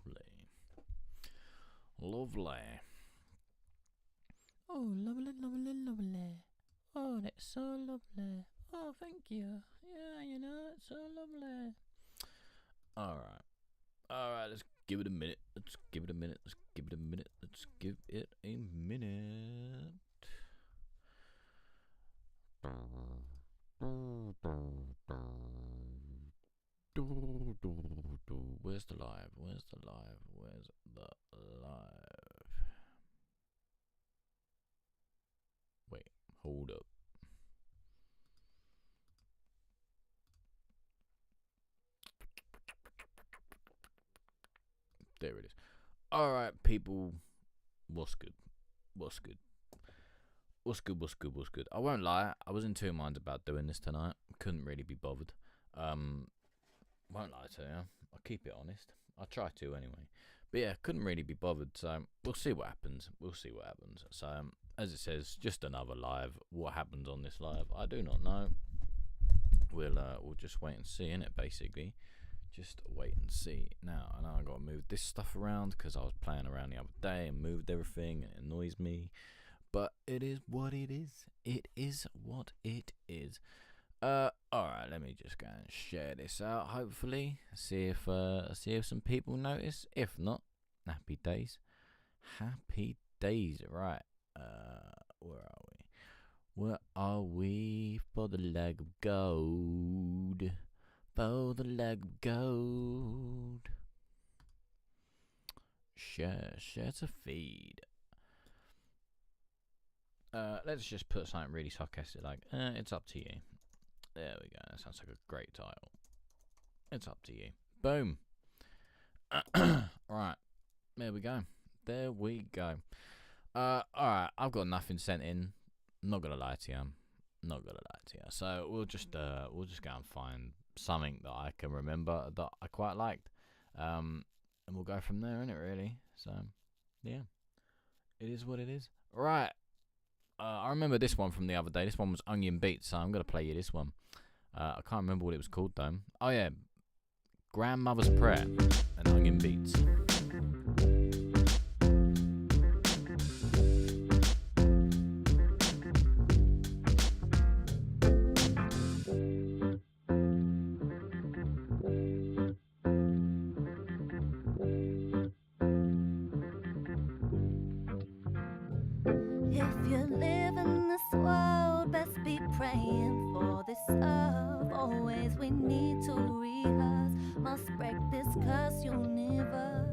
Lovely. Lovely. Oh, lovely, lovely, lovely. Oh, that's so lovely. Oh, thank you. Yeah, you know, it's so lovely. Alright. Alright, let's give it a minute. Let's give it a minute. Let's give it a minute. Let's give it a minute. Where's the live? Where's the live? Where's the live? Wait, hold up. There it is. Alright, people. What's good? What's good? What's good? What's good? What's good? I won't lie. I was in two minds about doing this tonight. Couldn't really be bothered. Won't lie to you. I'll keep it honest. I'll try to anyway. But yeah, couldn't really be bothered. So we'll see what happens. We'll see what happens. So as it says, just another live. What happens on this live, I do not know. We'll just wait and see, innit, basically. Just wait and see. Now, I know I gotta move this stuff around because I was playing around the other day and moved everything and it annoys me. But it is what it is. It is what it is. Alright, let me just go and share this out, hopefully. See if some people notice. If not, happy days. Happy days, right. Where are we? Where are we? For the leg of gold. For the leg of gold. Share to feed. Let's just put something really sarcastic like, it's up to you. There we go. That sounds like a great title. It's up to you. Boom. Right. There we go. There we go. Alright. I've got nothing sent in. Not gonna lie to you. So we'll just go and find something that I can remember that I quite liked. And we'll go from there, innit, really? So, yeah. It is what it is. Right. I remember this one from the other day. This one was Onion Beats, so I'm going to play you this one. I can't remember what it was called, though. Oh, yeah. Grandmother's Prayer and Onion Beats. If you live in this world, best be praying for this earth. Always we need to rehearse, must break this cursed universe.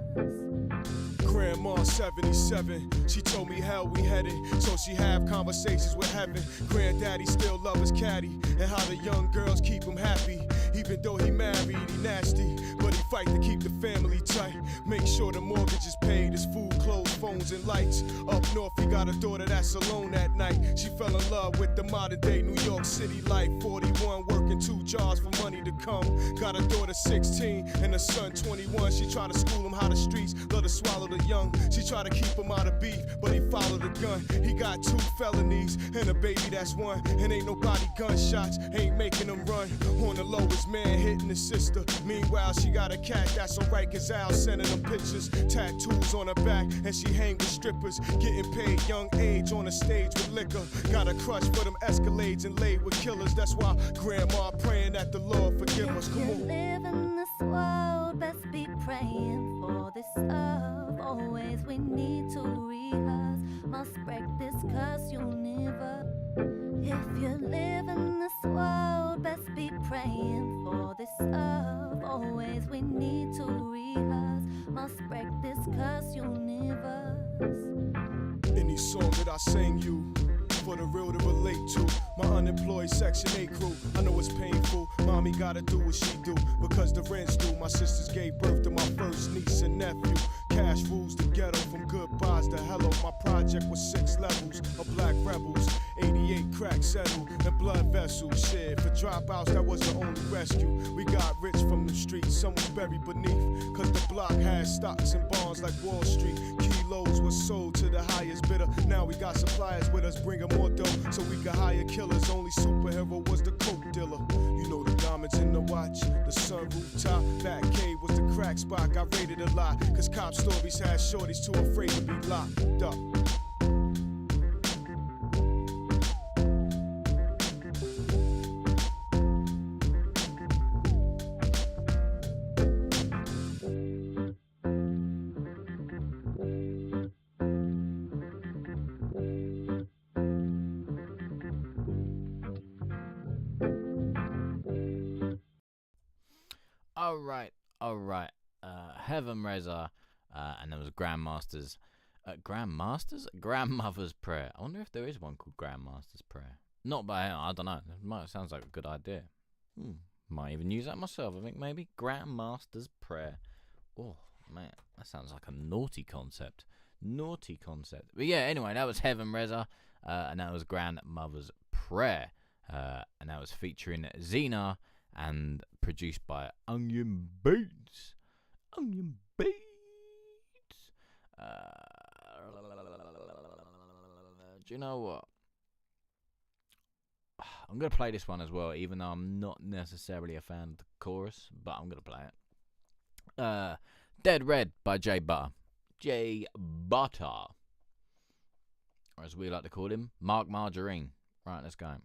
Grandma 77, she told me hell we headed, so she have conversations with heaven. Granddaddy still love his caddy, and how the young girls keep him happy. Even though he married, he nasty, but he fight to keep the family tight. Make sure the mortgage is paid, his food, clothes, phones, and lights. Up north, he got a daughter that's alone at night. She fell in love with the modern day New York City life. 41, working 2 jobs for money to come. Got a daughter 16 and a son 21. She try to school him how the streets love to swallow the young. She try to keep him out of beef, but he followed the gun. He got 2 felonies and a baby that's 1. And ain't nobody gunshots, ain't making him run. On the low, his man hitting his sister. Meanwhile, she got a cat that's alright, cause Al sending them pictures. Tattoos on her back, and she hang with strippers. Getting paid young age on the stage with liquor. Got a crush for them Escalades and laid with killers. That's why grandma praying that the Lord forgive us. Come If you on. live in this world, best be praying for this earth. Always we need to rehearse, must break this cursed universe. If you live in this world, best be praying for this earth. Always we need to rehearse, must break this cursed universe. Any song that I sing you, for the real to relate to. My unemployed Section 8 crew, I know it's painful. Mommy gotta do what she do, because the rent's due. My sisters gave birth to my first niece and nephew. Cash rules the ghetto from goodbyes to hello. My project was 6 levels of black rebels. 88 crack settled and blood vessels shared. For dropouts, that was the only rescue. We got rich from the streets, some was buried beneath. Cause the block had stocks and bonds like Wall Street. Key loads was sold to the highest bidder. Now we got suppliers with us, bringing more dough so we could hire killers. Only superhero was the coke dealer. You know the diamonds in the watch, the sun rooftop, back cave was the crack spot. Got raided a lot, cause cop stories had shorties too afraid to be locked up. Alright. Heaven Reza, and there was Grandmaster's. Grandmother's Prayer. I wonder if there is one called Grandmaster's Prayer. Not by I don't know. Sounds like a good idea. Might even use that myself, I think, maybe. Grandmaster's Prayer. Oh, man. That sounds like a naughty concept. But yeah, anyway, that was Heaven Reza, and that was Grandmother's Prayer. And that was featuring Xena and produced by Onion Beats. Do you know what? I'm going to play this one as well, even though I'm not necessarily a fan of the chorus, but I'm going to play it. Dead Red by Jay Butter. Or as we like to call him, Mark Margarine. Right, let's go. An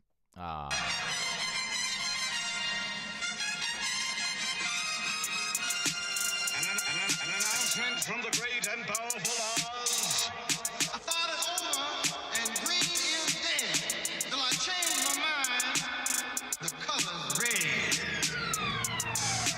announcement from the great and powerful Oz. I thought it over, and green is dead. Till I changed my mind, the color's red.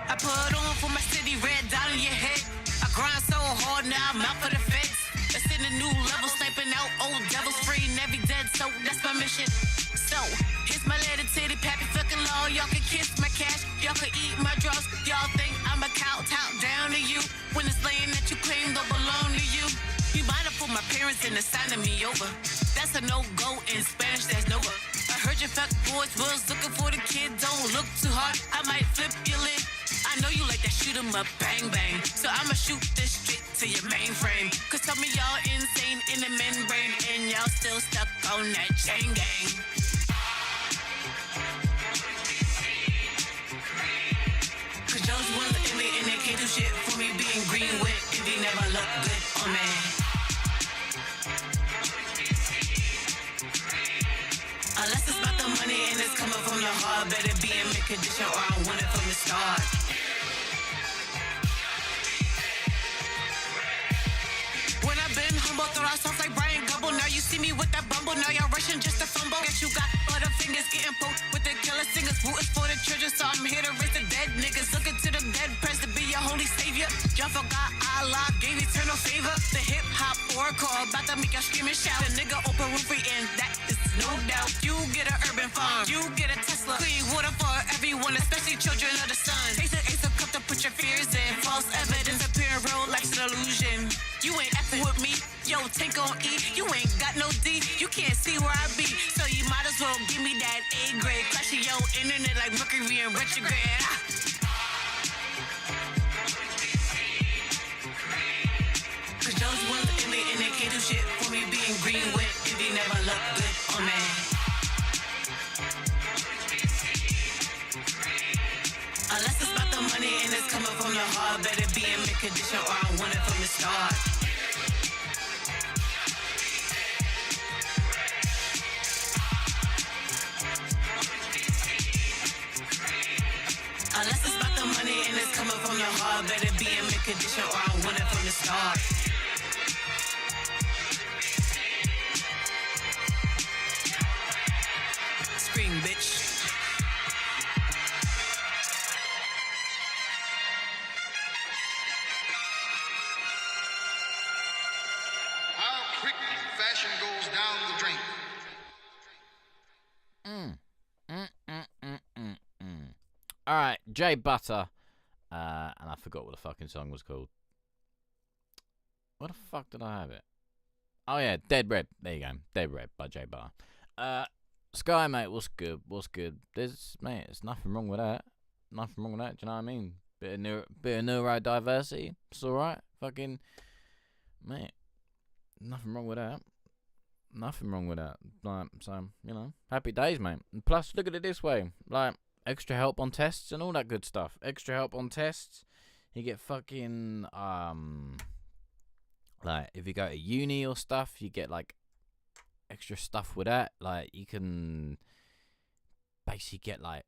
I put on for my city, red dot on your head. I grind so hard now I'm out for the feds. It's in a new level, sniping out old devils, freeing every dead soul. That's my mission. So, here's my letter to the pappy fucking law. Y'all can kiss my cash, y'all can eat my drugs. Y'all think I'm a cow, top down to you. When it's laying that you claim don't belong to you. You might have put my parents in the signing me over. That's a no-go in Spanish, that's no-go. I heard your fuck boys was looking for the kid. Don't look too hard, I might flip your lid. I know you like that shoot 'em up, bang bang. So I'ma shoot this straight to your mainframe. Cause some of y'all insane in the membrane, and y'all still stuck on that chain gang. Cause those ones in me and they can't do shit for me being green with if they never look good on me. Unless it's about the money and it's coming from the heart, better be in mid condition or I want it from the start. When I've been humble, thought I soft like Brian Gumble. Now you see me with that bumble, now y'all rushing just to fumble. Guess you got butterfingers getting poked with the killer singers, rooting for the children, so I'm here to raise the dead niggas. Looking to the dead press to be your holy savior. Y'all forgot Allah gave eternal favor. The hip hop oracle about to make y'all scream and shout. The nigga open roofy and that is no doubt. You get an urban farm, you get a Tesla. Clean water for everyone, especially children of the sun. Ace of cup to put your fears in. False evidence appearing real life's an illusion. You ain't effing with me, yo, take on E. You ain't got no D, you can't see where I be. So you might as well give me that A grade. Crashing your internet like Mercury in retrograde. Cause those ones in me and they can't do shit for me being green with if they never look good on me. Unless it's about the money and it's coming from the heart, better be in mid condition or I want it from the start. Unless it's about the money and it's coming from the heart, better be in mid condition or I want it from the start. Scream, bitch. How quickly fashion goes down the drain. Alright, Jay Butter. And I forgot what the fucking song was called. Where the fuck did I have it? Oh yeah, Dead Red. There you go. Dead Red by Jay Butter. Sky, mate, what's good? There's nothing wrong with that. Nothing wrong with that, do you know what I mean? Bit of neurodiversity. It's alright. Fucking, mate. Nothing wrong with that. Nothing wrong with that. Like, so, you know, happy days, mate. And plus, look at it this way. Like, extra help on tests and all that good stuff. Extra help on tests. You get fucking, like, if you go to uni or stuff, you get, like, extra stuff with that. Like, you can basically get, like,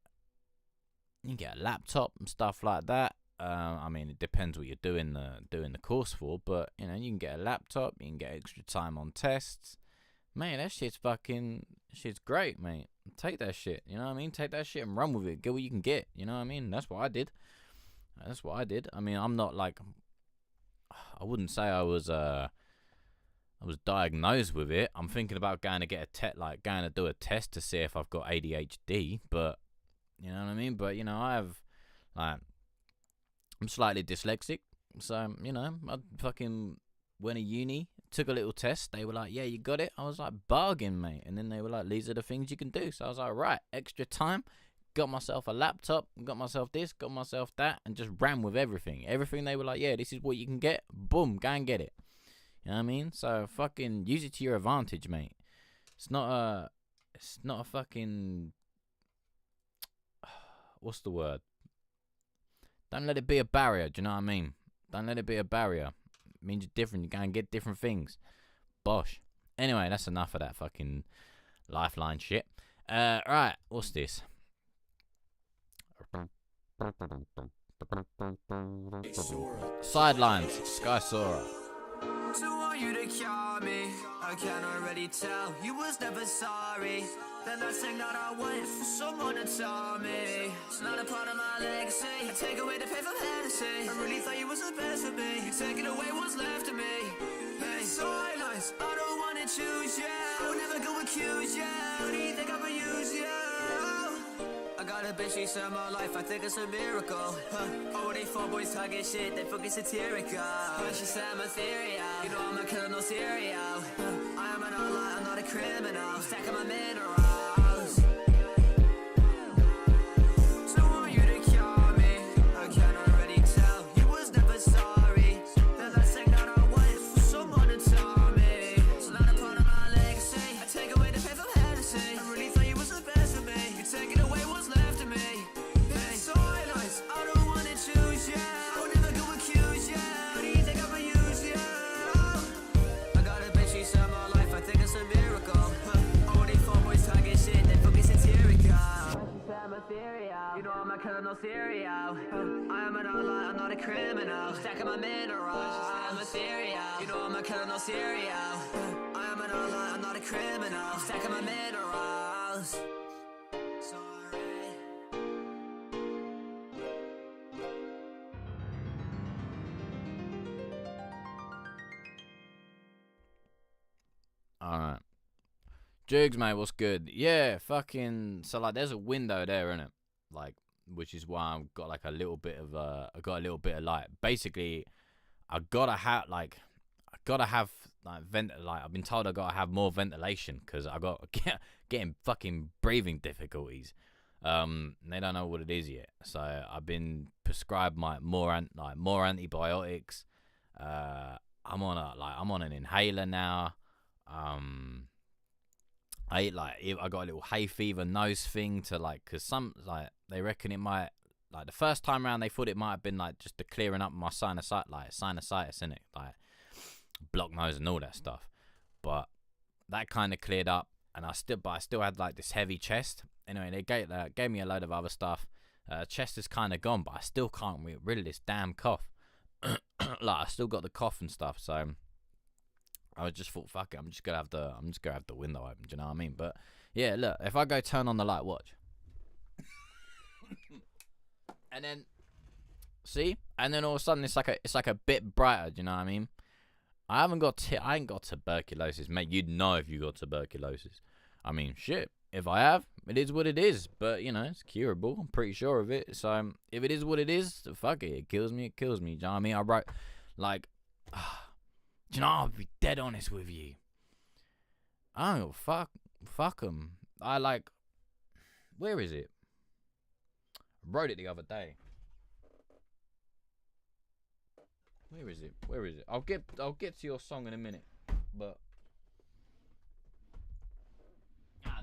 you can get a laptop and stuff like that. I mean, it depends what you're doing the course for, but, you know, you can get a laptop, you can get extra time on tests. Man, that shit's great, mate. Take that shit, you know what I mean? Take that shit and run with it. Get what you can get, you know what I mean? That's what I did. I mean, I'm not like, I wouldn't say I was diagnosed with it. I'm thinking about going to get going to do a test to see if I've got ADHD, but, you know what I mean? But, you know, I'm slightly dyslexic, so, you know, I fucking went to uni, took a little test. They were like, yeah, you got it. I was like, bargain, mate. And then they were like, these are the things you can do. So I was like, right, extra time. Got myself a laptop, got myself this, got myself that, and just ran with everything. Everything they were like, yeah, this is what you can get. Boom, go and get it. You know what I mean? So fucking use it to your advantage, mate. It's not a fucking, what's the word? Don't let it be a barrier, do you know what I mean? Don't let it be a barrier. It means you're different, you go and get different things. Bosh. Anyway, that's enough of that fucking lifeline shit. Right, what's this? Sidelines, Sky Sora. So want you to cure me, I can already tell you was never sorry. The last thing that I want for someone to tell me it's not a part of my legacy. Take away the pain from Hennessy. I really thought you was the best for me. You taking away what's left of me. Hey, silence, I don't wanna choose you. I will never go accuse you. What do you think I'ma use you? I got a bitch, she saved my life, I think it's a miracle. Oh, they four boys talking shit, they fucking satirical. She said I'm ethereal, you know I'm not killing no cereal. I am an outlaw, I'm not a criminal. Stacking my minerals. So want you to cure me, I can already tell you was never sorry. The last thing that I want for someone to tell me it's not a part of my legacy. I take away the pain from Hennessy. I really thought you was the best for me. You taking away what's left of me. Hey, silence, I don't wanna choose you. I will never go accuse you. What do you think I'ma use you? I got a bitch, she saved my life, I think it's a miracle. Oh, they four boys talking shit, they fucking satirical. She said I'm ethereal, you know I'm not killing no cereal. I am an outlaw, I'm not a criminal. Stacking my minerals. I'm ethereal, you know I'm not killing no cereal. I am an outlaw, I'm not a criminal. Stacking my minerals. Sorry. Alright. Jugs, mate, what's good? Yeah, fucking, so like there's a window there, innit? Like, which is why I've got like a little bit of light. Basically, I've been told I gotta have more ventilation because I got getting fucking breathing difficulties. They don't know what it is yet, so I've been prescribed more antibiotics. I'm on an inhaler now. I got a little hay fever nose thing to cause they reckon it might, the first time around they thought it might have been just the clearing up my sinusitis in it, blocked nose and all that stuff, but that kind of cleared up, and I still had this heavy chest. Anyway, they gave me a load of other stuff. Chest is kind of gone, but I still can't get rid of this damn cough. I still got the cough and stuff, so I just thought, fuck it, I'm just gonna have the window open. Do you know what I mean? But yeah, look, if I go turn on the light, watch, and then see, and then all of a sudden it's like a bit brighter. Do you know what I mean? I ain't got tuberculosis, mate. You'd know if you got tuberculosis. I mean, shit. If I have, it is what it is. But you know, it's curable. I'm pretty sure of it. So if it is what it is, fuck it. It kills me. It kills me. Do you know what I mean? I wrote do you know, I'll be dead honest with you. I don't fuck them. Where is it? I wrote it the other day. Where is it? I'll get to your song in a minute. but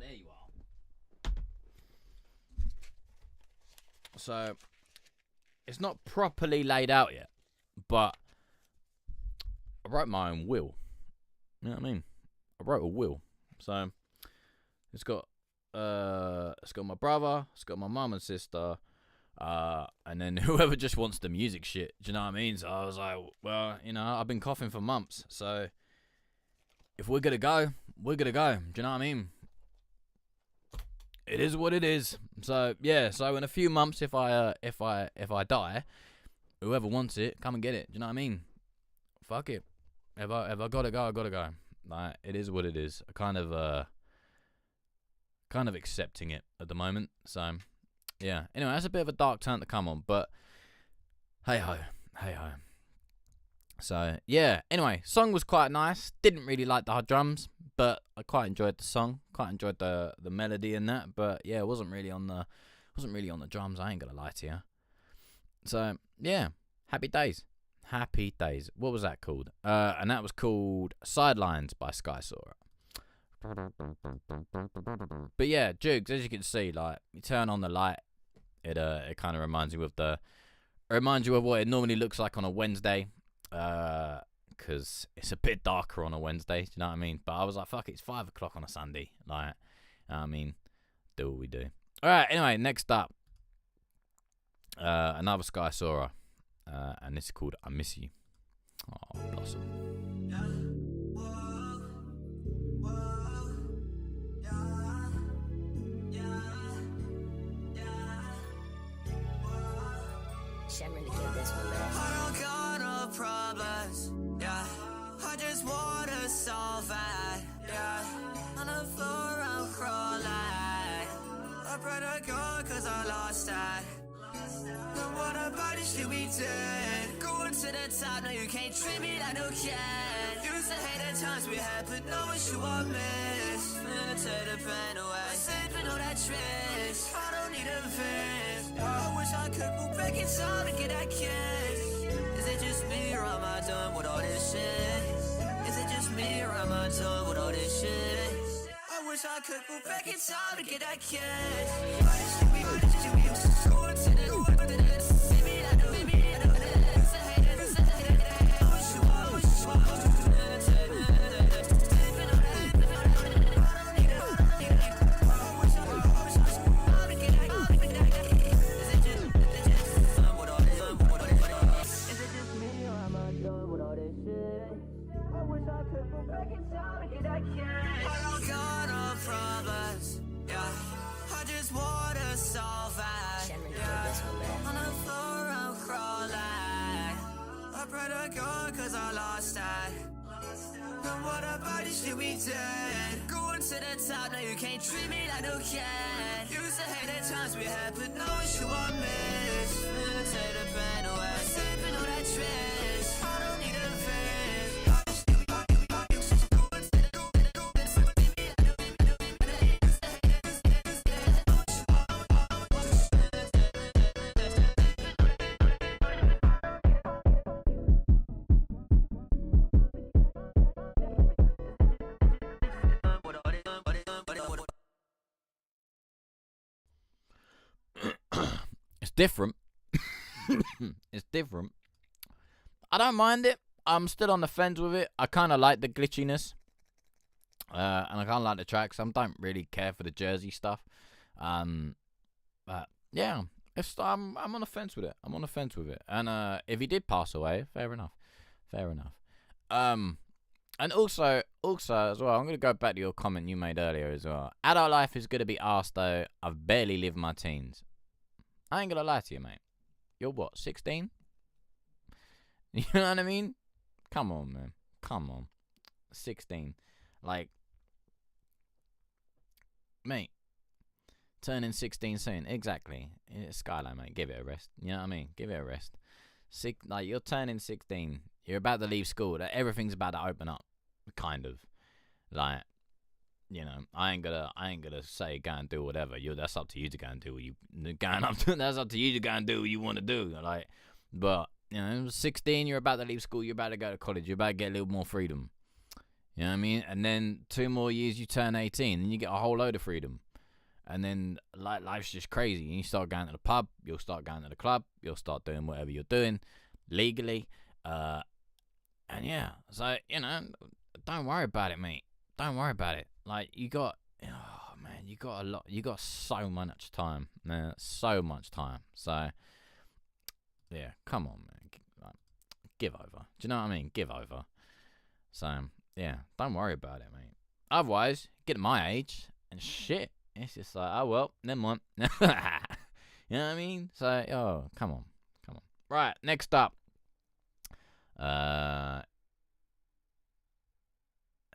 there you are. So it's not properly laid out yet, but I wrote my own will. You know what I mean? I wrote a will. So it's got my brother, it's got my mum and sister, and then whoever just wants the music shit. Do you know what I mean? So I was like, well, you know, I've been coughing for months, so if we're gonna go, we're gonna go. Do you know what I mean? It is what it is. So yeah. So in a few months, if I die, whoever wants it, come and get it. Do you know what I mean? Fuck it. If I gotta go, I gotta go. Like, it is what it is. I kind of accepting it at the moment. So yeah. Anyway, that's a bit of a dark turn to come on, but hey ho. So yeah. Anyway, song was quite nice. Didn't really like the drums, but I quite enjoyed the song. Quite enjoyed the melody and that. But yeah, it wasn't really on the drums. I ain't gonna lie to you. So yeah, happy days. Happy days. What was that called? And that was called Sidelines by Sky Sora. But yeah, Jugs, as you can see, like, you turn on the light, it kind of reminds you of what it normally looks like on a Wednesday, because it's a bit darker on a Wednesday. Do you know what I mean? But I was like, fuck it, it's 5 o'clock on a Sunday. Like, you know what I mean, do what we do. All right. Anyway, next up, another Sky Sora. And this is called I Miss You. Oh, Blossom. Shem really get this one, man. I don't got no problems, yeah. I just wanna solve it, yeah. On the floor I'm crawling. I better go cause I lost that. Then what about this shit we did? Going to the top, now you can't treat me like no cat. Used to hate the times we had, but know what you want miss. Finna take the pain away, sipping on that trash. I don't need a vent. I wish I could move back in time to get that kiss. Is it just me or am I done with all this shit? Is it just me or am I done with all this shit? I wish I could move back in time to get that kiss. Going to the cause I lost that. Then what about this shit we did? Going to the top, now you can't treat me like no cat. Used to hate the times we had, but know what you want miss. Finna take the pain away, sipping on that trash. I don't need a Different. It's different. I don't mind it. I'm still on the fence with it. I kind of like the glitchiness, and I kind of like the tracks. I don't really care for the Jersey stuff. But yeah, I'm on the fence with it. I'm on the fence with it. And if he did pass away, fair enough. And also as well, I'm gonna go back to your comment you made earlier as well. Adult life is gonna be arsed though. I've barely lived my teens. I ain't gonna lie to you, mate. You're what, 16? You know what I mean? Come on, man. Come on. 16. Like, mate, turning 16 soon. Exactly. It's Skyline, mate. Give it a rest. You know what I mean? Give it a rest. Like, you're turning 16. You're about to leave school. Everything's about to open up. Kind of. Like, you know, I ain't gonna say go and do whatever. That's up to you to go and do what you that's up to you to go and do what you want to do. Like, but you know, 16, you're about to leave school, you're about to go to college, you're about to get a little more freedom. You know what I mean? And then 2 more years, you turn 18, and you get a whole load of freedom. And then life's just crazy. You start going to the pub, you'll start going to the club, you'll start doing whatever you're doing legally. And yeah, so, you know, don't worry about it, mate. Don't worry about it. Like, you got so much time, man. So much time. So, yeah, come on, man. Give over. Do you know what I mean? Give over. So, yeah, don't worry about it, mate. Otherwise, get to my age, and shit. It's just like, oh, well, never mind. You know what I mean? So, oh, come on. Right, next up.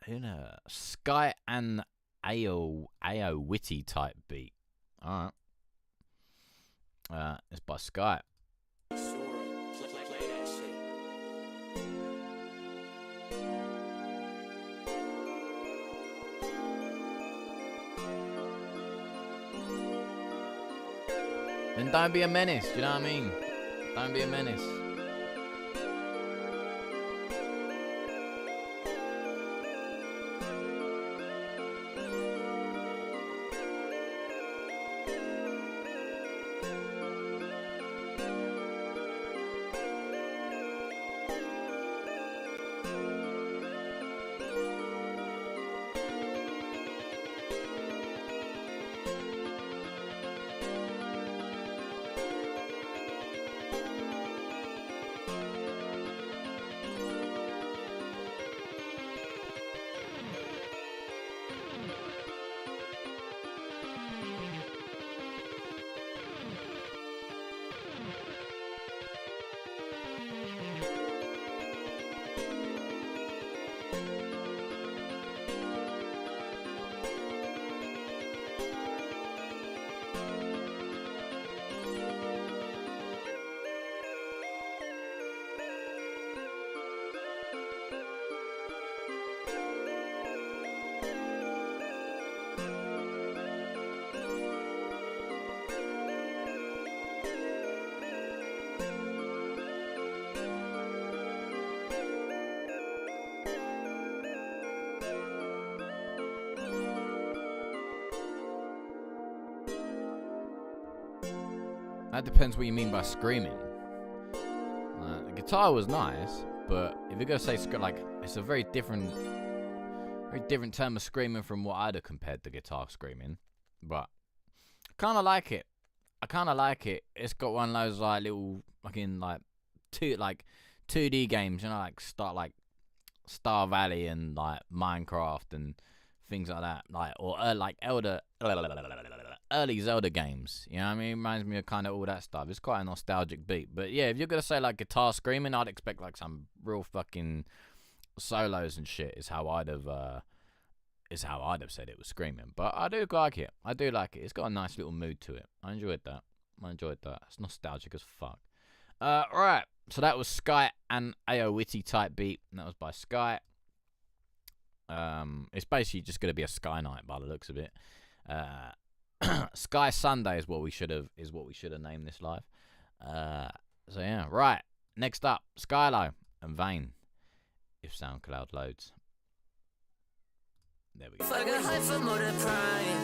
Who knows? Sky and Ao Witty type beat. Alright. It's by Sky. Then don't be a menace, do you know what I mean? Don't be a menace. That depends what you mean by screaming. The guitar was nice, but if you're gonna say like, it's a very different term of screaming from what I'd have compared to guitar screaming. But I kind of like it. It's got one of those like little fucking like 2D games, you know, like Star Valley and like Minecraft and things like that, like early Zelda games, you know what I mean? Reminds me of kind of all that stuff. It's quite a nostalgic beat. But yeah, if you're gonna say like guitar screaming, I'd expect like some real fucking solos and shit. Is how I'd have said it was screaming. But I do like it. It's got a nice little mood to it. I enjoyed that. It's nostalgic as fuck. Right. So that was Sky and Ao Witty type beat. And that was by Sky. It's basically just gonna be a Sky night by the looks of it. Sky Sunday is what we should have named this live. So yeah, right. Next up, Skylo and Vane. If SoundCloud loads. There we go. Fuck a hype for more than pride.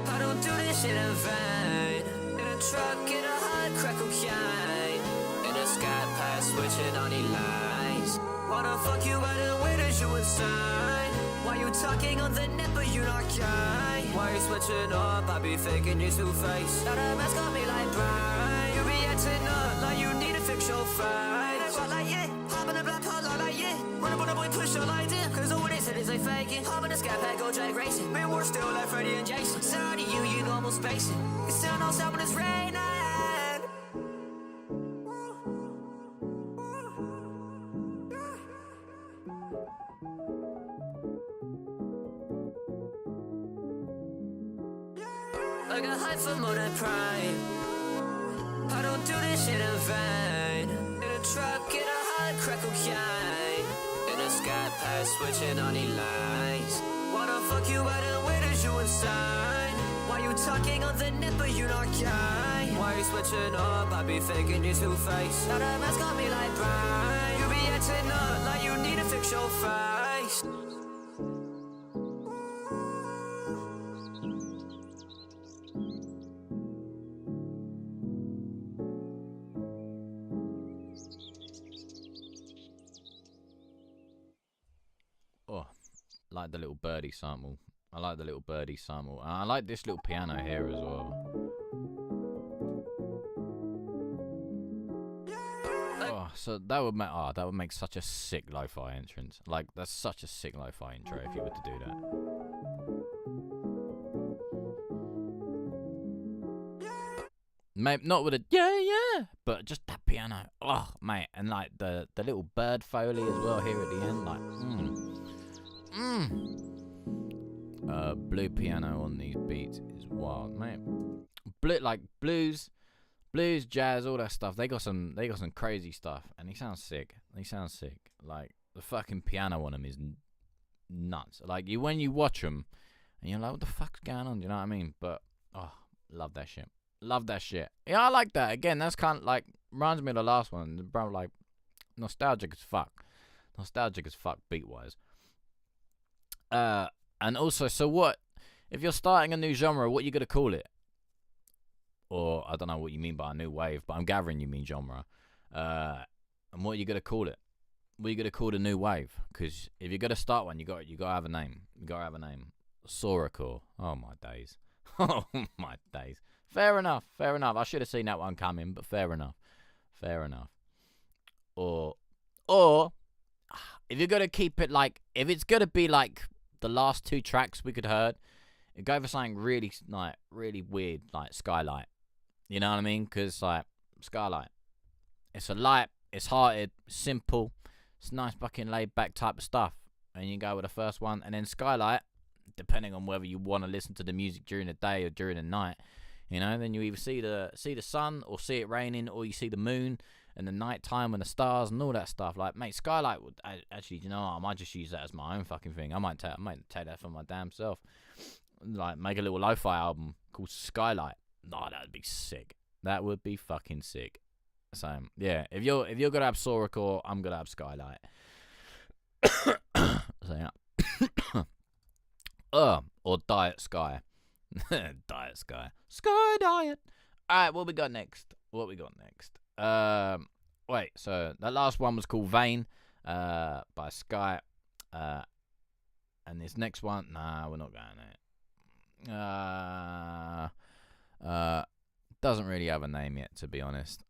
I don't do this shit in vain. In a truck, in a hot crack cocaine. In a sky pass, switching on the lines. Wanna fuck you out and where did you inside? Why you talking on the net but you not guy? Why you switching up? I be faking your two-face. Now the mask on me like Brian. You be acting up like you need to fix your fight. Walk like yeah, hop in the black car like yeah. Run up on the boy, push your light in. Cause all they said is they faking. Hop in the sky pack, go drag racing. Man, we're still like Freddy and Jason. Sorry to you normal spacing. It's still no stop when it's raining. Like a hype for more than pride. I don't do this shit in vain. In a truck, in a hot crack cocaine. In a sky pass, switching on the lines. Wanna fuck you out and where did you inside? Why you talking on the net but you not guy? Why you switching up? I be faking your two-face. Now the mask on me like Brian. You be acting up like you need to fix your face. nice. Oh, like the little birdie sample. I like the little birdie sample. And I like this little piano here as well. Oh, so that would make such a sick lo-fi entrance. Like, that's such a sick lo-fi intro if you were to do that. Maybe not with a yeah, but just that piano. Oh, mate, and like the little bird foley as well here at the end. Like, blue piano on these beats is wild, mate. Like blues, jazz, all that stuff. They got some crazy stuff, and he sounds sick. Like the fucking piano on them is nuts. Like when you watch them, and you're like, what the fuck's going on? Do you know what I mean? But love that shit. Yeah, I like that. Again, that's kind of like reminds me of the last one, bro. Like nostalgic as fuck beat wise. And also, so what if you're starting a new genre? What you gonna call it? Or I don't know what you mean by a new wave, but I'm gathering you mean genre. And what are you gonna call it? What are you gonna call the new wave? Because if you're gonna start one, you got to have a name. Soracore. Oh my days. Oh my days. Fair enough. I should have seen that one coming, but fair enough. Or if you're gonna keep it like, if it's gonna be like the last two tracks we could heard, it go for something really weird, like Skylight. You know what I mean? Because like Skylight, it's a light, it's hearted, simple, it's nice fucking laid back type of stuff. And you go with the first one, and then Skylight, depending on whether you want to listen to the music during the day or during the night. You know, then you either see the sun or see it raining, or you see the moon and the night time and the stars and all that stuff. Like, mate, Skylight would actually, you know what, I might just use that as my own fucking thing. I might take that for my damn self. Like, make a little lo-fi album called Skylight. No, that would be sick. That would be fucking sick. So yeah, if you're gonna have Soracore, I'm gonna have Skylight. So yeah. Or Diet Sky. Diet Sky. Sky Diet. Alright, what we got next? Wait, so that last one was called Vain, by Sky. And this next one, nah, we're not going there. Doesn't really have a name yet, to be honest.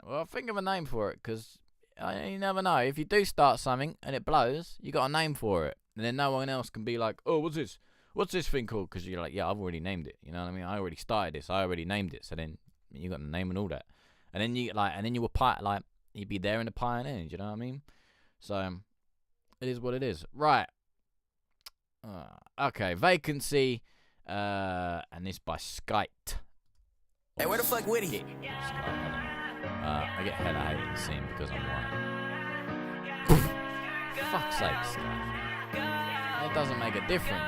Well, think of a name for it, because you never know. If you do start something and it blows, you got a name for it. And then no one else can be like, oh, what's this? What's this thing called? Because you're like, yeah, I've already named it. You know what I mean? I already started this. I already named it. So then you got the name and all that. And then you were you'd be there in the pioneer. You know what I mean? So it is what it is. Right. Okay. Vacancy. And this by Skite. Hey, where the fuck Woody? I get hella hate in the scene because I'm white. Fuck's sake, Skite. It doesn't make a difference.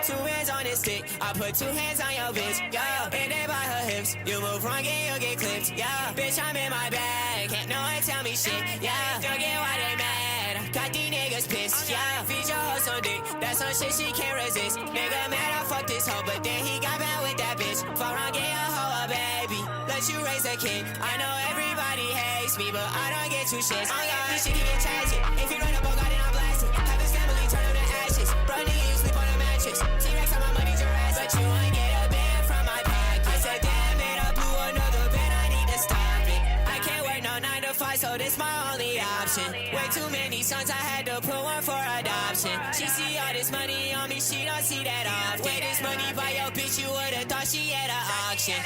Two hands on this stick, I put two hands on your bitch, yeah. And they by her hips, you move wrong and you'll get clipped, yeah. Bitch, I'm in my bag, can't no one tell me shit, yeah. Don't get why they mad, got these niggas pissed, yeah. Feed your hoe some dick, that's some shit she can't resist. Nigga mad, I fucked this hoe, but then he got mad with that bitch. Fuck around, get your hoe a baby, let you raise a kid. I know everybody hates me, but I don't get two shits. Oh God, this shit even tragic. If you run up on God, then I'm blasted. Have his family turn him to ashes. Bro, nigga, you sleep on a mattress. T-Rex on my money, Jurassic. But you ain't get a band from my pocket. I said, damn it, I blew another band, I need to stop it. I can't work no 9 to 5, so this my only option. Way too many sons, I had to put one for adoption. She see all this money on me, she don't see that often. Way this money by your bitch, you would've thought she at an auction.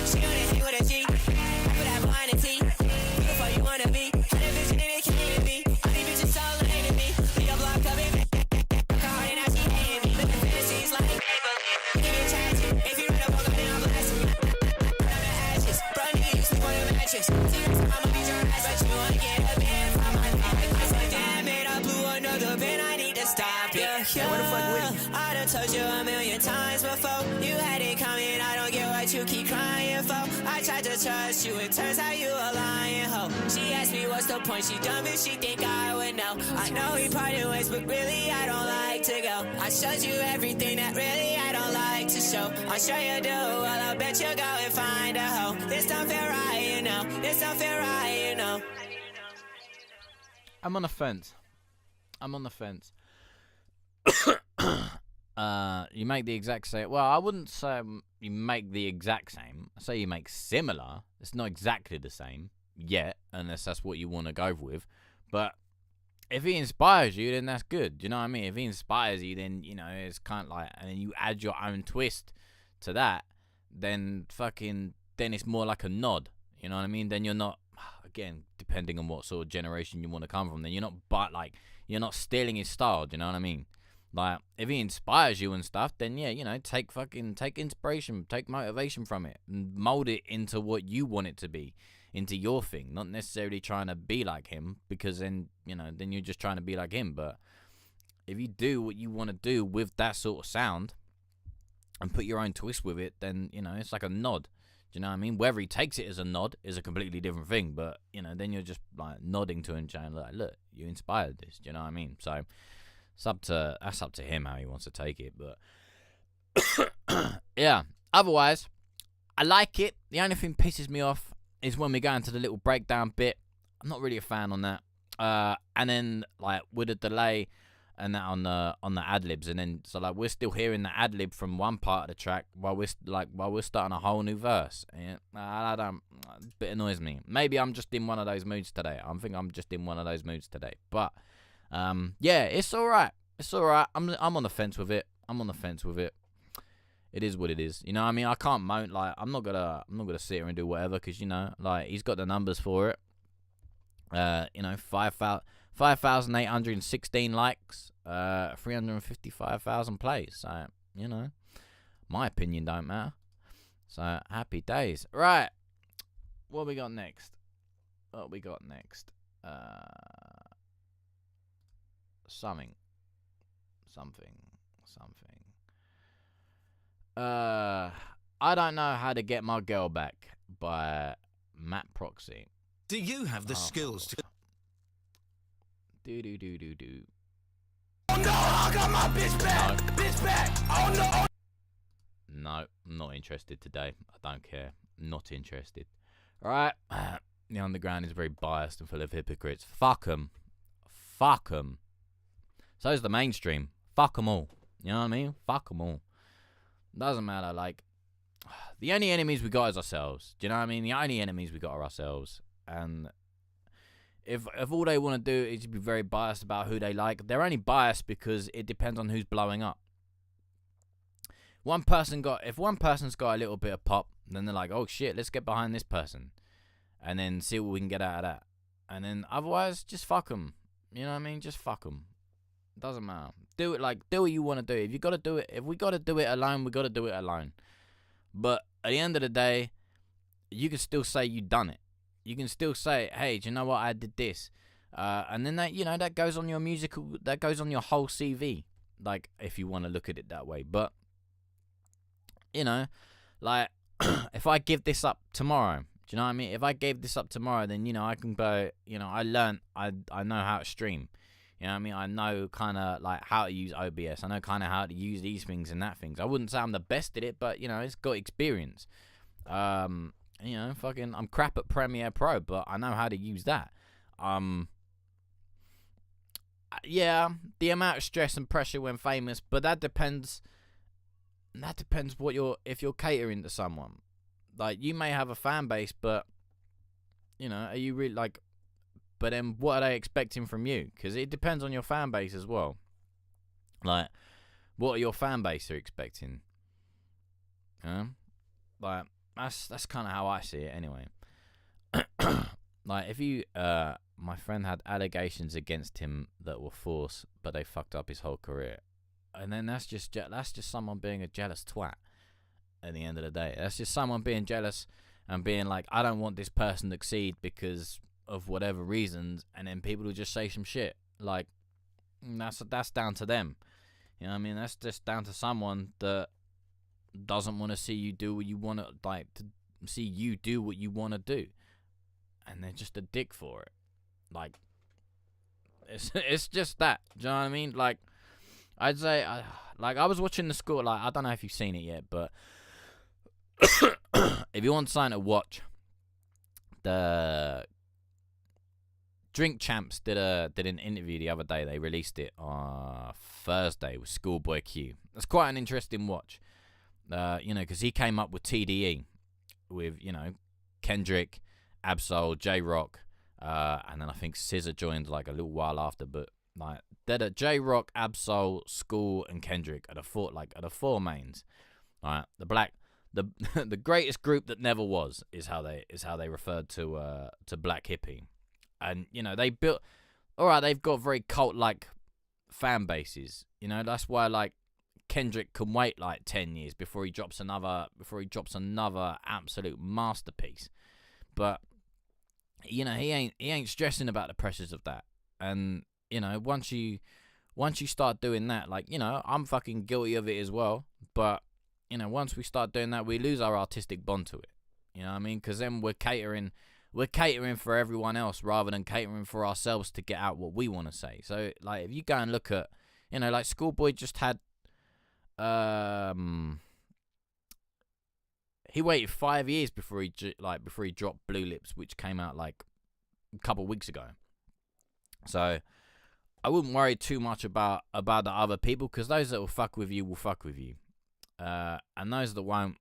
She on the hang with a G, put that behind the T. Who the fuck you wanna be? And a bitch, and it can't even be. All these bitches so lame to me. Leave a block of it. Hard and now she hating me. Living fantasies like nigga tragic. If you run up on God, then I'm blasting. Run out of ashes. Bro, nigga, you sleep on a mattress. T-Rex on my money, Jurassic. But you ain't get a band from my pocket. I said, damn it, I blew another band, I need to stop it. Yeah, where the fuck Woody? I done told you a million times before. You had it coming, I don't get what that you keep crying for. I tried to trust you, it turns out you a lying hoe. She asked me what's the point, she dumb if she think I would know. I know we parted ways, but really I don't like to go. I showed you everything that really I don't like to show. I'm sure you do, well I bet you go and find a hoe. This don't feel right, you know. This don't feel right, you know. I'm on the fence. You make the exact same. Well, I wouldn't say you make the exact same. I say you make similar. It's not exactly the same yet, unless that's what you want to go with. But if he inspires you, then that's good. Do you know what I mean? If he inspires you, then, you know, it's kind of like, and then you add your own twist to that, then it's more like a nod. You know what I mean? Then you're not, again, depending on what sort of generation you want to come from, then you're not stealing his style. Do you know what I mean? Like, if he inspires you and stuff, then yeah, you know, take inspiration, take motivation from it, and mold it into what you want it to be, into your thing. Not necessarily trying to be like him, because then, you know, then you're just trying to be like him. But if you do what you want to do with that sort of sound and put your own twist with it, then, you know, it's like a nod. Do you know what I mean? Whether he takes it as a nod is a completely different thing. But, you know, then you're just like nodding to him, saying, like, look, you inspired this. Do you know what I mean? So that's up to him how he wants to take it. But yeah, otherwise, I like it. The only thing pisses me off is when we go into the little breakdown bit. I'm not really a fan on that. And then, like, with a delay and that on the ad libs, and then so like we're still hearing the ad lib from one part of the track while we're starting a whole new verse. And I don't, it bit annoys me.Maybe I'm just in one of those moods today. But yeah, it's all right. I'm on the fence with it. It is what it is. You know what I mean? I can't moan. Like, I'm not gonna sit here and do whatever, because, you know, like, he's got the numbers for it. You know, 5,816 likes, 355,000 plays. So, you know, my opinion don't matter. So, happy days. Right. What we got next? Something. I Don't Know How to Get My Girl Back by Matt Proxy. Do you have the skills to... Do. Oh no, I got my bitch back! No. Bitch back! Oh no! No, I'm not interested today. I don't care. Not interested. Alright. The underground is very biased and full of hypocrites. Fuck 'em. So is the mainstream. Fuck 'em all. You know what I mean? Fuck 'em all. Doesn't matter. Like, the only enemies we got is ourselves. Do you know what I mean? The only enemies we got are ourselves. And if all they want to do is be very biased about who they like, they're only biased because it depends on who's blowing up. If one person's got a little bit of pop, then they're like, oh shit, let's get behind this person, and then see what we can get out of that. And then otherwise, just fuck them. You know what I mean? Just fuck them. Doesn't matter. Do what you want to do. If we got to do it alone, we got to do it alone. But at the end of the day, you can still say you done it. You can still say, hey, do you know what? I did this. And then that, you know, that goes on your whole CV. Like, if you want to look at it that way. But, you know, like, if I give this up tomorrow, do you know what I mean? If I gave this up tomorrow, then, you know, I can go, you know, I know how to stream. You know what I mean? I know kind of like how to use OBS. I know kind of how to use these things and that things. I wouldn't say I'm the best at it, but, you know, it's got experience. You know, I'm crap at Premiere Pro, but I know how to use that. Yeah, the amount of stress and pressure when famous, but that depends if you're catering to someone. Like, you may have a fan base, but, you know, are you really, like, but then what are they expecting from you? Because it depends on your fan base as well. Like, what are your fan base are expecting? Like, that's kind of how I see it anyway. Like, if you, my friend had allegations against him that were false, but they fucked up his whole career. And then that's just someone being a jealous twat at the end of the day. That's just someone being jealous and being like, I don't want this person to succeed because of whatever reasons, and then people will just say some shit. Like, that's down to them. You know what I mean? That's just down to someone that doesn't want to see you do what you want to, like, to see you do what you want to do, and they're just a dick for it. Like, it's just that. Do you know what I mean? Like, I'd say, I was watching the score. Like, I don't know if you've seen it yet, but if you want something to watch, the Drink Champs did an interview the other day. They released it on Thursday with Schoolboy Q. That's quite an interesting watch. Because he came up with TDE with, Kendrick, Absol, J-Rock, and then I think SZA joined like a little while after. But like, they're J-Rock, Absol, School, and Kendrick are the four mains. Right, the greatest group that never was is how they referred to Black Hippie, and they built. All right, they've got very cult-like fan bases. That's why like Kendrick can wait like 10 years before he drops another absolute masterpiece. But he ain't stressing about the pressures of that. And once you start doing that, like, I'm fucking guilty of it as well. But once we start doing that, we lose our artistic bond to it. You know what I mean? Because then we're catering for everyone else rather than catering for ourselves to get out what we want to say. So like, if you go and look at, like Schoolboy just had. He waited 5 years before he dropped Blue Lips, which came out like a couple weeks ago. So I wouldn't worry too much about the other people, because those that will fuck with you will fuck with you, and those that won't.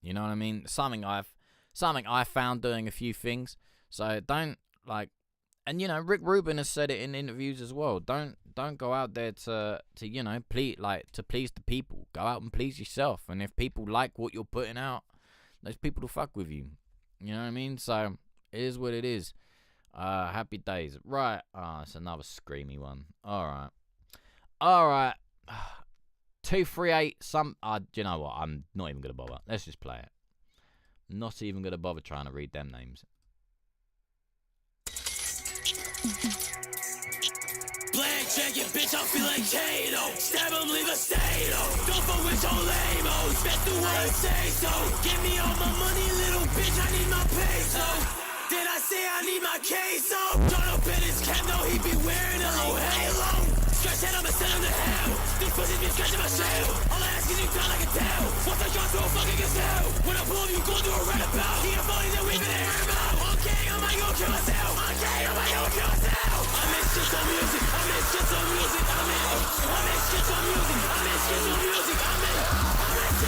You know what I mean? Something I found doing a few things. So don't like. And Rick Rubin has said it in interviews as well. Don't go out there to please the people. Go out and please yourself. And if people like what you're putting out, those people will fuck with you. You know what I mean? So it is what it is. Happy days. Right. It's another screamy one. All right. 238. Do you know what? I'm not even gonna bother. Let's just play it. Not even gonna bother trying to read them names. Black jacket, bitch, I feel like Kato. Stab him, leave a state. Don't fuck with your lame-os. Best do what I say so. Give me all my money, little bitch, I need my peso. Did I say I need my queso? Don't open his cam, though, he be wearing a little halo. Stretch head, I'ma send him to hell. These pussies be scratching my shell. All I ask is you die like a tail. Once I got to a fucking gazelle. When I pull up, you gon' do a roundabout. He a phony that we been hearing about. Okay, I might go kill myself. I miss shit on music. I miss shit on music. I miss shit on music. I miss shit on music. I miss shit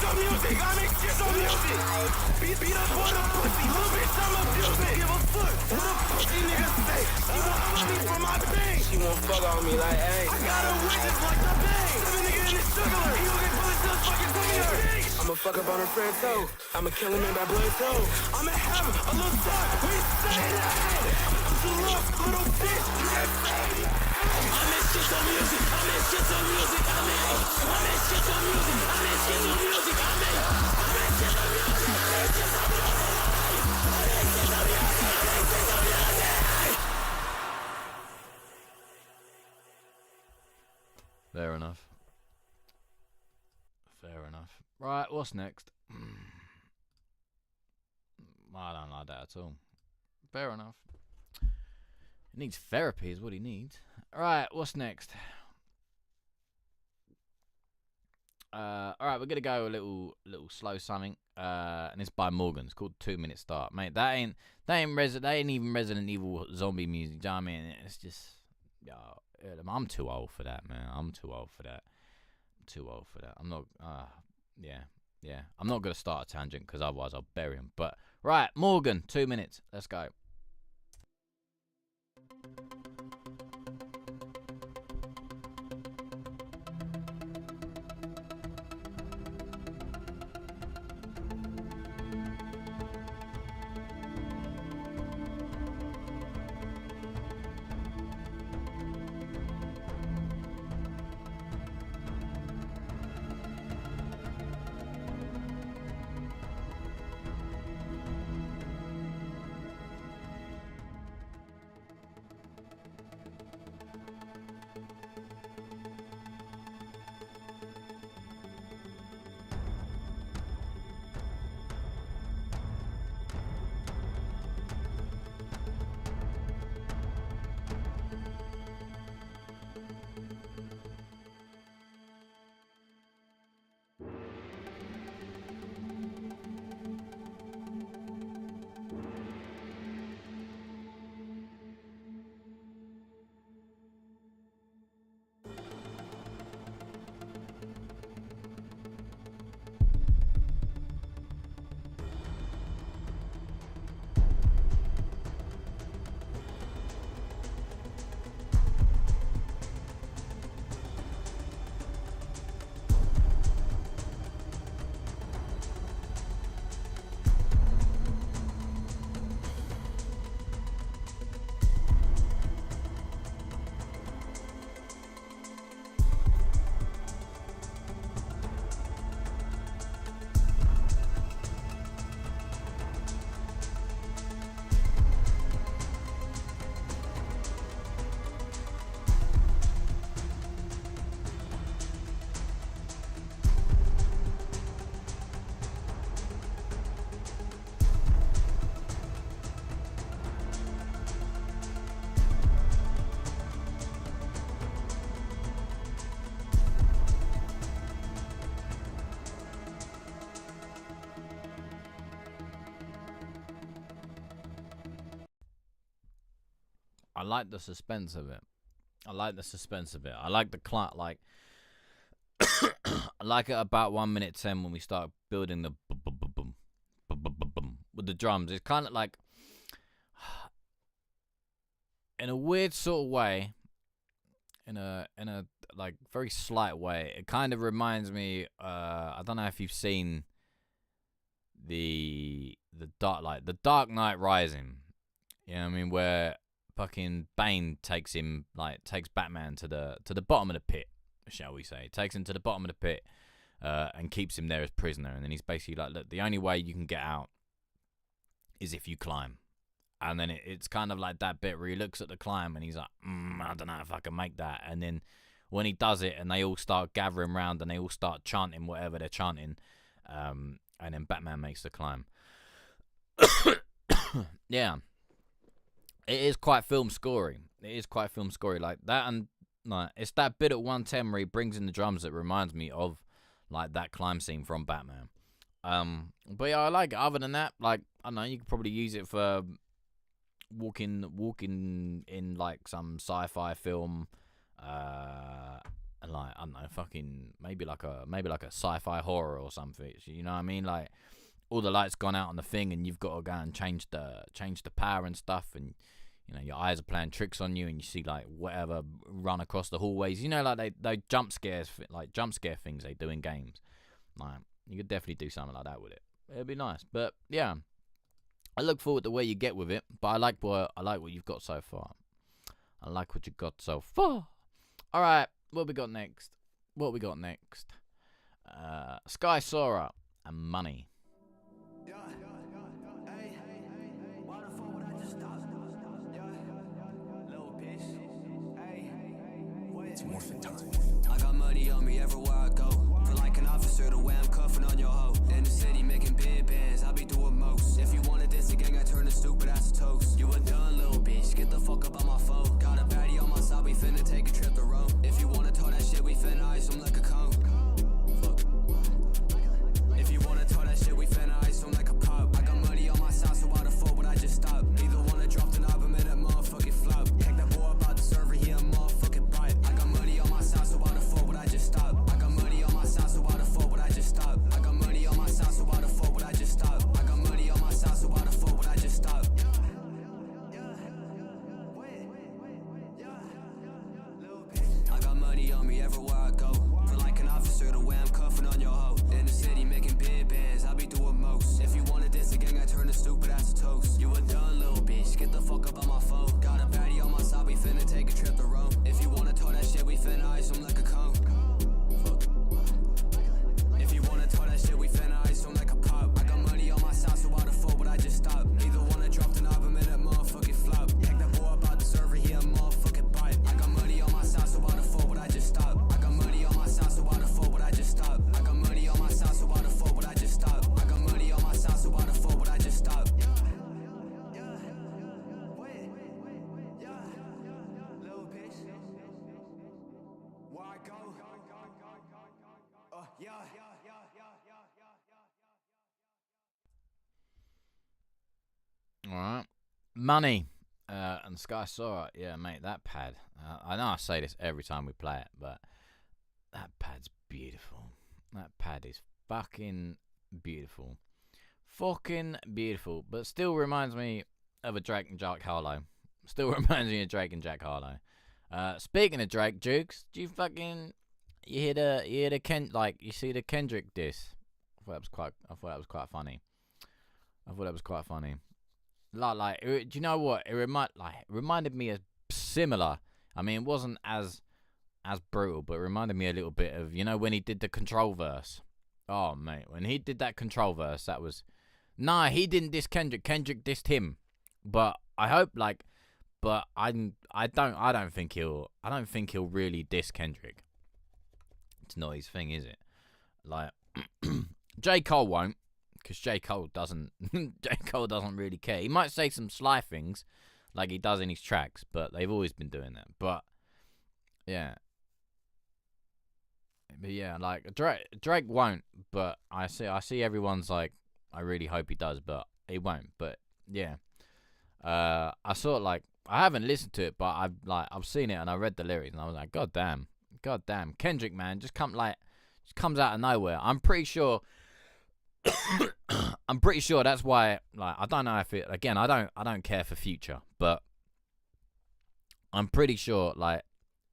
on music. I miss shit on music. Beat up on a pussy, little bitch, I'm abusing. Give a fuck what a pussy nigga say. She won't fuck me for my pain. She won't fuck on me like, hey. I got a witness like the bang. Seven nigga in his jugular. He gon' get bullets to his fucking finger. I'ma fuck up on her friend toe. I'ma kill him in that blood toe. I'ma have a little son. We say that. You look, little bitch. I miss shit on music. I miss shit on music. I miss shit on music. I miss shit on music. I miss shit on music. Fair enough. Right, what's next? I don't like that at all. Fair enough. He needs therapy is what he needs. Alright, what's next? Alright, we're gonna go a little slow something. And it's by Morgan. It's called 2 Minute Start. Mate, that ain't even Resident Evil zombie music, do you know what I mean? It's just I'm too old for that, man. I'm not I'm not gonna start a tangent because otherwise I'll bury him. But right, Morgan, 2 minutes. Let's go. I like the suspense of it. I like the like I like it about 1:10 when we start building the with the drums. It's kind of like, in a weird sort of way, in a like very slight way, it kind of reminds me. I don't know if you've seen the Dark Knight Rising. You know what I mean? Where fucking Bane takes Batman to the bottom of the pit, shall we say? Takes him to the bottom of the pit, and keeps him there as prisoner. And then he's basically like, look, the only way you can get out is if you climb. And then it's kind of like that bit where he looks at the climb and he's like, I don't know if I can make that. And then when he does it and they all start gathering round and they all start chanting whatever they're chanting, and then Batman makes the climb. Yeah. It is quite film scoring. Like that, and like it's that bit at 1:10 where he brings in the drums that reminds me of like that climb scene from Batman. But yeah, I like it. Other than that, like, I don't know, you could probably use it for walking in like some sci-fi film, and like, I don't know, fucking maybe like a sci-fi horror or something. You know what I mean? Like, all the lights gone out on the thing, and you've got to go and change the power and stuff, and you know your eyes are playing tricks on you, and you see like whatever run across the hallways. You know, like they jump scare things they do in games. Like, you could definitely do something like that with it. It'd be nice. But yeah, I look forward to where you get with it. But I like what you've got so far. All right, what we got next? Sky Sora and Money. It's morphin' time. I got money on me everywhere I go. Feel like an officer the way I'm cuffing on your hoe. In the city making big bands, I be doing most. If you wanna dance the gang, I turn the stupid ass to toast. You a done little bitch, get the fuck up on my phone. Got a baddie on my side, we finna take a trip to Rome. If you wanna tow that shit, we finna ice them like a cone. Fuck. If you wanna tow that shit, we finna ice them like a pop. I got money on my side, so why the fuck would I just stop? Either wanna drop the knob, I'm in that motherfucking flop. Heck, that boy about the server, he a motherfucking bite. I got money on my side, so why the fuck would I just stop? I got money on my side, so why the fuck would I just stop? I got money on my side, so why the fuck would I just stop? I got money on my side, so why the fuck would I just stop? I got money on me everywhere I go. Feel like an officer the way I'm cuffing on your hoe. In the city making big bands, I be doing most. If you wanna dance the gang, I turn the stupid ass to toast. You a done little bitch, get the fuck up on my phone. Got a baddie on my side, we finna take a trip to Rome. If you wanna tow that shit, we finna ice them like a cone. Fuck. If you wanna tow that shit, we finna ice them like a pop. I got money on my side, so why the fuck would I just stop? Either wanna drop the knob, I'm in that motherfucking flop. Heck, that boy about the server, he a motherfucking bite. I got money on my side, so why the fuck would I just stop? I got money on my side, so why the fuck would I just stop? I got money on my side, so why the fuck would I just stop? I got money on my side, so why the fuck would I just stop? Alright. Money. And Sky Sora. Yeah, mate, that pad. I know I say this every time we play it, but that pad's beautiful. That pad is fucking beautiful. Fucking beautiful. But still reminds me of a Drake and Jack Harlow. Speaking of Drake, Jukes, do you fucking you see the Kendrick diss? I thought that was quite funny. Like, do you know what? It reminded me of similar. I mean, it wasn't as brutal, but it reminded me a little bit of, you know, when he did the Control verse. Oh mate, when he did that Control verse, that was. Nah, he didn't diss Kendrick. Kendrick dissed him. But I hope but I don't think he'll really diss Kendrick. It's not his thing, is it? Like, J. Cole won't. Because J. Cole doesn't really care. He might say some sly things like he does in his tracks, but they've always been doing that. But yeah, like Drake won't. But I see everyone's like, I really hope he does, but he won't. But yeah, I saw I haven't listened to it, but I've seen it and I read the lyrics and I was like, God damn, Kendrick, man, just comes out of nowhere. I'm pretty sure that's why. Like, I don't know if it. Again, I don't care for Future, but I'm pretty sure. Like,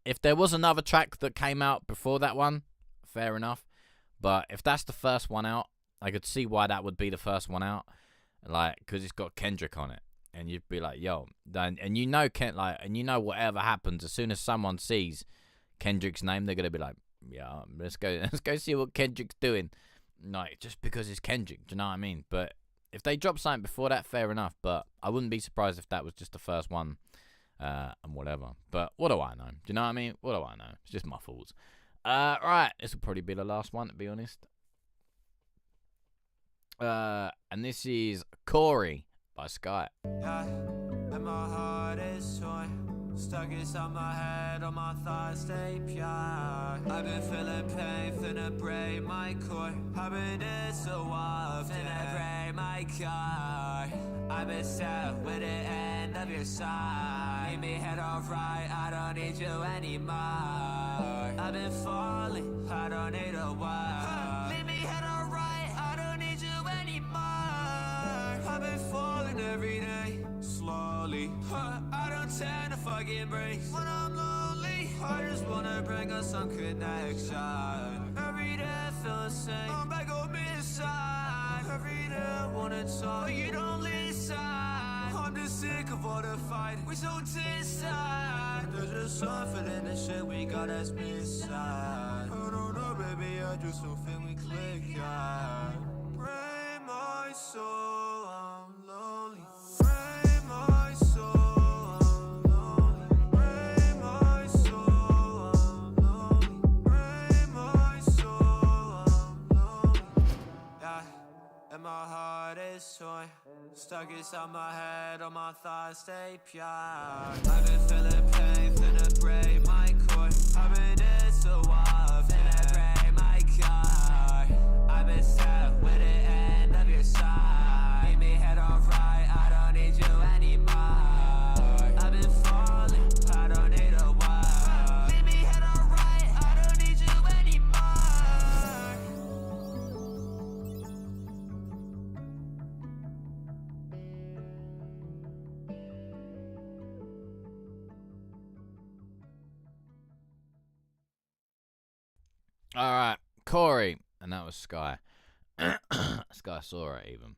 if there was another track that came out before that one, fair enough. But if that's the first one out, I could see why that would be the first one out. Like, because it's got Kendrick on it, and you'd be like, yo, and you know and you know whatever happens, as soon as someone sees Kendrick's name, they're gonna be like, yeah, let's go see what Kendrick's doing. Like, just because it's Kendrick, do you know what I mean? But if they drop something before that, fair enough. But I wouldn't be surprised if that was just the first one, and whatever. But what do I know? Do you know what I mean? What do I know? It's just my thoughts. Right, this will probably be the last one, to be honest. And this is Corey by Sky. Yeah, and my heart is torn. Stuck inside my head, all my thoughts stay pure. I've been feeling pain, finna break my core. I've been in so often, finna break my car. I've been stuck with the end of your side. Leave me head off right, I don't need you anymore. I've been falling, I don't need a word. Leave me head on right, I don't need you anymore. I've been falling every day, slowly. I don't tend to fucking break when I'm lonely. I just wanna bring us some connection. Every day I feel the same, I'm back on me inside. Every day I wanna talk, but you don't listen. I'm just sick of all the fighting, we so distant. There's just something in the shit we got that's missing. I don't know, baby, I just don't think we click, yeah. Break my soul, I'm lonely. Break my soul, I'm lonely. Break my soul, I'm lonely. Break my soul, I'm lonely. Yeah, and my heart is torn. Stuck inside my head, all my thoughts stay pure. I've been feeling pain, finna break my core. I've been in so often, finna break my car. I've been stuck with the end of your side. Leave me head on right, I don't need you anymore. I've been falling, I don't need a word. Leave me head on right, I don't need you anymore. All right, Corey, and that was Sky. Sky saw it even.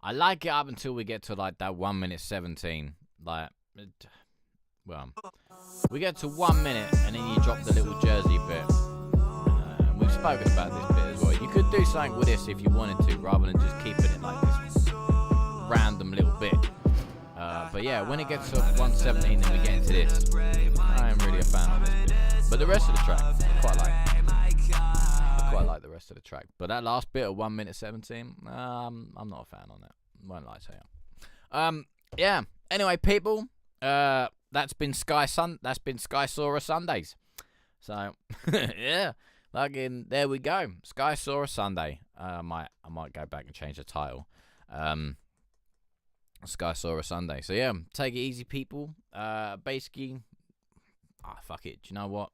I like it up until we get to like that 1 minute 17. Like, we get to 1 minute and then you drop the little Jersey bit. We've spoken about this bit as well. You could do something with this if you wanted to, rather than just keeping it like this random little bit. But yeah, when it gets to 117 and we get into this, I am really a fan of this bit. But the rest of the track, I quite like. I quite like the rest of the track. But that last bit of 1 minute 17, I'm not a fan on that. Won't lie to you. Yeah. Anyway, people, that's been Sky Sora Sundays. So yeah, fucking there we go. Sky Sora Sunday. I might go back and change the title. Sky Sora Sunday. So yeah, take it easy, people. Basically, fuck it. Do you know what?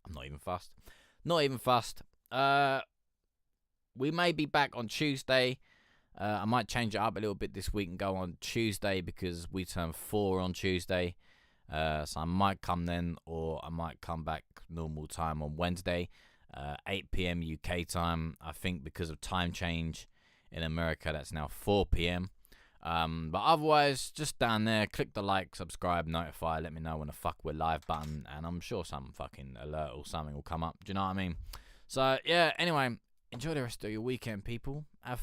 I'm not even fussed. We may be back on Tuesday. I might change it up a little bit this week and go on Tuesday because we turn 4 on Tuesday. So I might come then, or I might come back normal time on Wednesday, 8 p.m. UK time. I think because of time change in America, that's now 4 p.m. But otherwise, just down there, click the like, subscribe, notify, let me know when the fuck we're live button, and I'm sure some fucking alert or something will come up. Do you know what I mean? So yeah, anyway, enjoy the rest of your weekend, people. Have